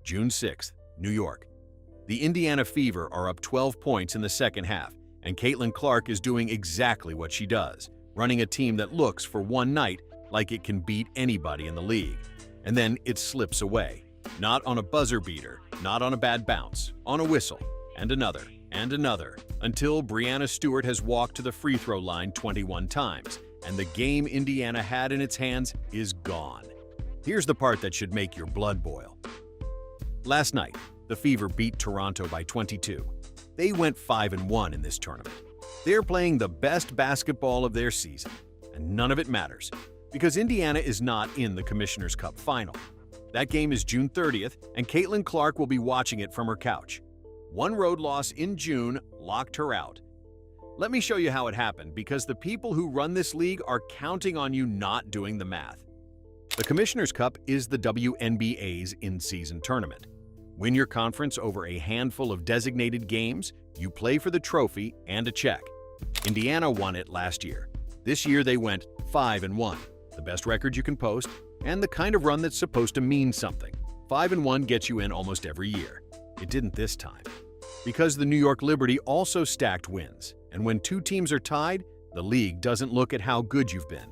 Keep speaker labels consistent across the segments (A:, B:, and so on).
A: June 6th, New York. The Indiana Fever are up 12 points in the second half, and Caitlin Clark is doing exactly what she does, running a team that looks for one night like it can beat anybody in the league. And then it slips away. Not on a buzzer beater, not on a bad bounce, on a whistle, and another, until Breanna Stewart has walked to the free throw line 21 times, and the game Indiana had in its hands is gone. Here's the part that should make your blood boil. Last night, the Fever beat Toronto by 22. They went 5-1 in this tournament. They're playing the best basketball of their season, and none of it matters, because Indiana is not in the Commissioner's Cup final. That game is June 30th, and Caitlin Clark will be watching it from her couch. One road loss in June locked her out. Let me show you how it happened, because the people who run this league are counting on you not doing the math. The Commissioner's Cup is the WNBA's in-season tournament. Win your conference over a handful of designated games, you play for the trophy and a check. Indiana won it last year. This year they went 5-1, the best record you can post, and the kind of run that's supposed to mean something. 5-1 gets you in almost every year. It didn't this time. Because the New York Liberty also stacked wins, and when two teams are tied, the league doesn't look at how good you've been.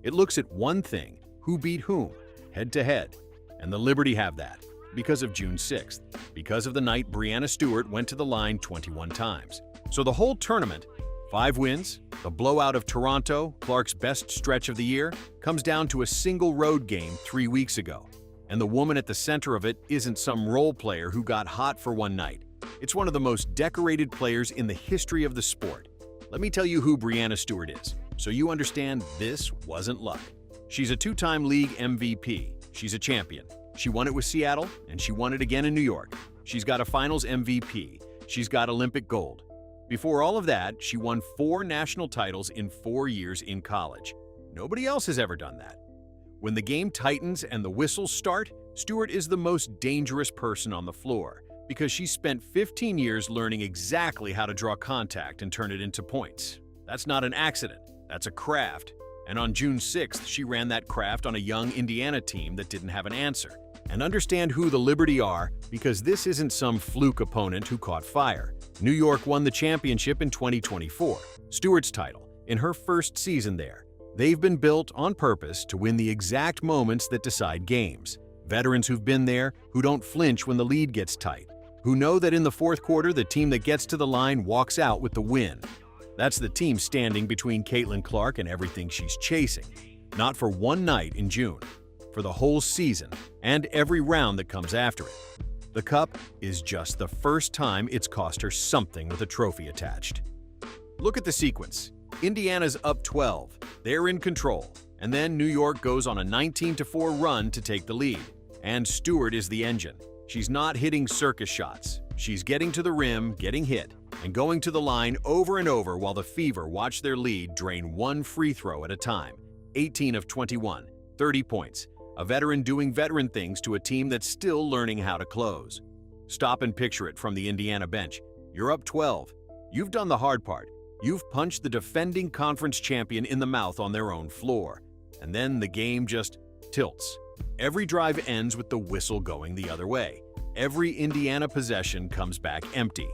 A: It looks at one thing: who beat whom, head-to-head. And the Liberty have that, because of June 6th, because of the night Breanna Stewart went to the line 21 times. So the whole tournament, 5 wins, the blowout of Toronto, Clark's best stretch of the year, comes down to a single road game 3 weeks ago. And the woman at the center of it isn't some role player who got hot for one night. It's one of the most decorated players in the history of the sport. Let me tell you who Breanna Stewart is, so you understand this wasn't luck. She's a 2-time league MVP. She's a champion. She won it with Seattle, and she won it again in New York. She's got a finals MVP. She's got Olympic gold. Before all of that, she won 4 national titles in 4 years in college. Nobody else has ever done that. When the game tightens and the whistles start, Stewart is the most dangerous person on the floor, because she spent 15 years learning exactly how to draw contact and turn it into points. That's not an accident, that's a craft. And on June 6th, she ran that craft on a young Indiana team that didn't have an answer. And understand who the Liberty are, because this isn't some fluke opponent who caught fire. New York won the championship in 2024, Stewart's title, in her first season there. They've been built on purpose to win the exact moments that decide games. Veterans who've been there, who don't flinch when the lead gets tight, who know that in the fourth quarter, the team that gets to the line walks out with the win. That's the team standing between Caitlin Clark and everything she's chasing. Not for one night in June, for the whole season and every round that comes after it. The Cup is just the first time it's cost her something with a trophy attached. Look at the sequence. Indiana's up 12. They're in control. And then New York goes on a 19-4 run to take the lead. And Stewart is the engine. She's not hitting circus shots. She's getting to the rim, getting hit, and going to the line over and over while the Fever watch their lead drain one free throw at a time. 18 of 21, 30 points. A veteran doing veteran things to a team that's still learning how to close. Stop and picture it from the Indiana bench. You're up 12. You've done the hard part. You've punched the defending conference champion in the mouth on their own floor. And then the game just tilts. Every drive ends with the whistle going the other way. Every Indiana possession comes back empty.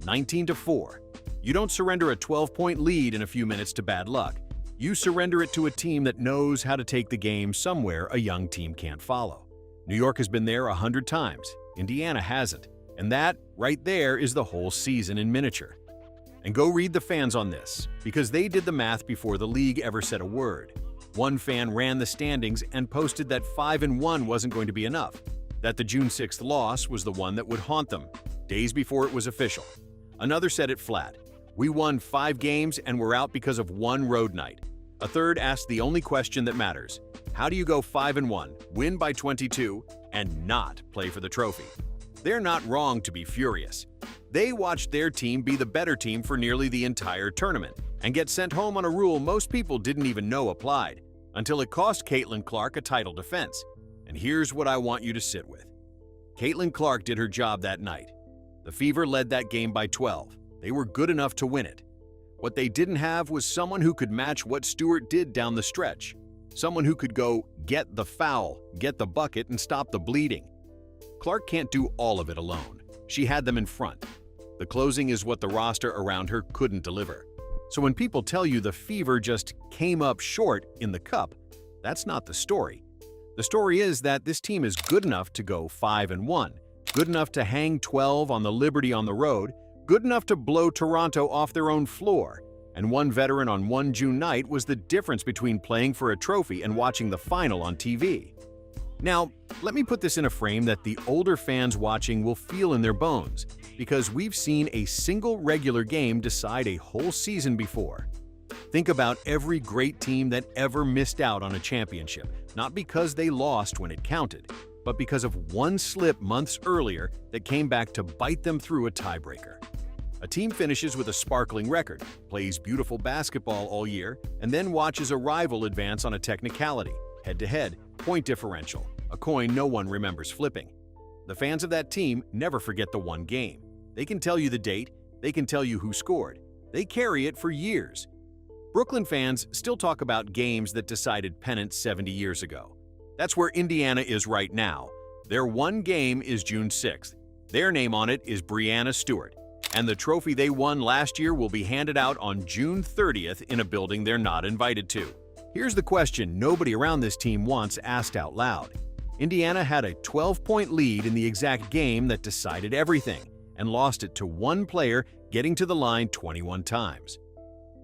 A: 19-4. You don't surrender a 12-point lead in a few minutes to bad luck. You surrender it to a team that knows how to take the game somewhere a young team can't follow. New York has been there 100 times. Indiana hasn't. And that, right there, is the whole season in miniature. And go read the fans on this, because they did the math before the league ever said a word. One fan ran the standings and posted that 5-1 wasn't going to be enough, that the June 6th loss was the one that would haunt them, days before it was official. Another said it flat. We won 5 games and we're out because of one road night. A third asked the only question that matters. How do you go 5-1, win by 22, and not play for the trophy? They're not wrong to be furious. They watched their team be the better team for nearly the entire tournament and get sent home on a rule most people didn't even know applied, until it cost Caitlin Clark a title defense. And here's what I want you to sit with. Caitlin Clark did her job that night. The Fever led that game by 12. They were good enough to win it. What they didn't have was someone who could match what Stewart did down the stretch. Someone who could go get the foul, get the bucket, and stop the bleeding. Clark can't do all of it alone. She had them in front. The closing is what the roster around her couldn't deliver. So when people tell you the Fever just came up short in the Cup, that's not the story. The story is that this team is good enough to go 5-1, good enough to hang 12 on the Liberty on the road, good enough to blow Toronto off their own floor. And one veteran on one June night was the difference between playing for a trophy and watching the final on TV. Now, let me put this in a frame that the older fans watching will feel in their bones, because we've seen a single regular game decide a whole season before. Think about every great team that ever missed out on a championship, not because they lost when it counted, but because of one slip months earlier that came back to bite them through a tiebreaker. A team finishes with a sparkling record, plays beautiful basketball all year, and then watches a rival advance on a technicality, head-to-head, point differential, a coin no one remembers flipping. The fans of that team never forget the one game. They can tell you the date, they can tell you who scored. They carry it for years. Brooklyn fans still talk about games that decided pennants 70 years ago. That's where Indiana is right now. Their one game is June 6th. Their name on it is Breanna Stewart. And the trophy they won last year will be handed out on June 30th in a building they're not invited to. Here's the question nobody around this team wants asked out loud. Indiana had a 12-point lead in the exact game that decided everything, and lost it to one player getting to the line 21 times.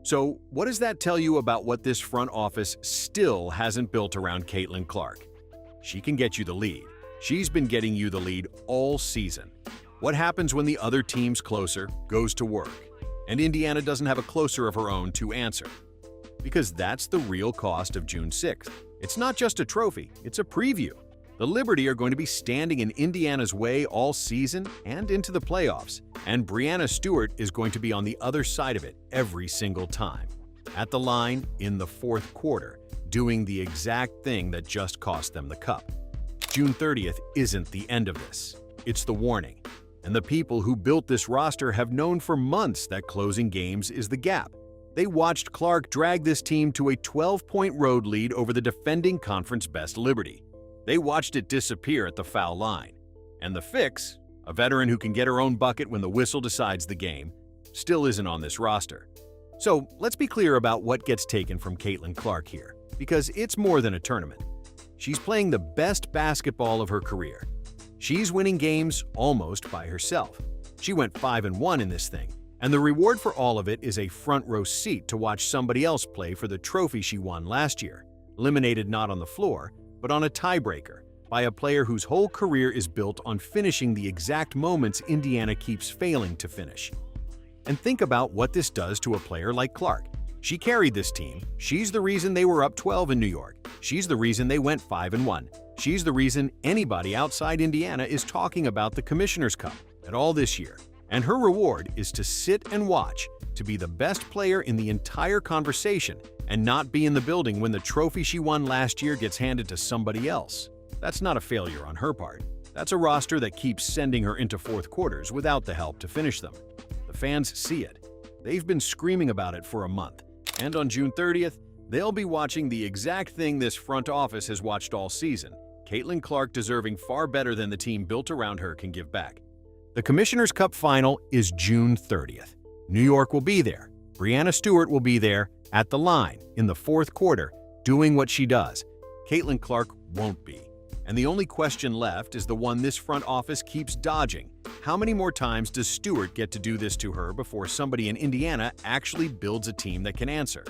A: So what does that tell you about what this front office still hasn't built around Caitlin Clark? She can get you the lead. She's been getting you the lead all season. What happens when the other team's closer goes to work, and Indiana doesn't have a closer of her own to answer? Because that's the real cost of June 6th. It's not just a trophy, it's a preview. The Liberty are going to be standing in Indiana's way all season and into the playoffs, and Breanna Stewart is going to be on the other side of it every single time. At the line in the fourth quarter, doing the exact thing that just cost them the cup. June 30th isn't the end of this. It's the warning. And the people who built this roster have known for months that closing games is the gap. They watched Clark drag this team to a 12-point road lead over the defending conference best Liberty. They watched it disappear at the foul line. And the fix, a veteran who can get her own bucket when the whistle decides the game, still isn't on this roster. So let's be clear about what gets taken from Caitlin Clark here, because it's more than a tournament. She's playing the best basketball of her career. She's winning games almost by herself. She went 5-1 in this thing, and the reward for all of it is a front row seat to watch somebody else play for the trophy she won last year, eliminated not on the floor, but on a tiebreaker, by a player whose whole career is built on finishing the exact moments Indiana keeps failing to finish. And think about what this does to a player like Clark. She carried this team. She's the reason they were up 12 in New York. She's the reason they went 5-1. She's the reason anybody outside Indiana is talking about the Commissioner's Cup at all this year. And her reward is to sit and watch, to be the best player in the entire conversation, and not be in the building when the trophy she won last year gets handed to somebody else. That's not a failure on her part. That's a roster that keeps sending her into fourth quarters without the help to finish them. The fans see it. They've been screaming about it for a month. And on June 30th, they'll be watching the exact thing this front office has watched all season. Caitlin Clark deserving far better than the team built around her can give back. The Commissioner's Cup Final is June 30th. New York will be there. Breanna Stewart will be there at the line in the fourth quarter, doing what she does. Caitlin Clark won't be. And the only question left is the one this front office keeps dodging. How many more times does Stewart get to do this to her before somebody in Indiana actually builds a team that can answer?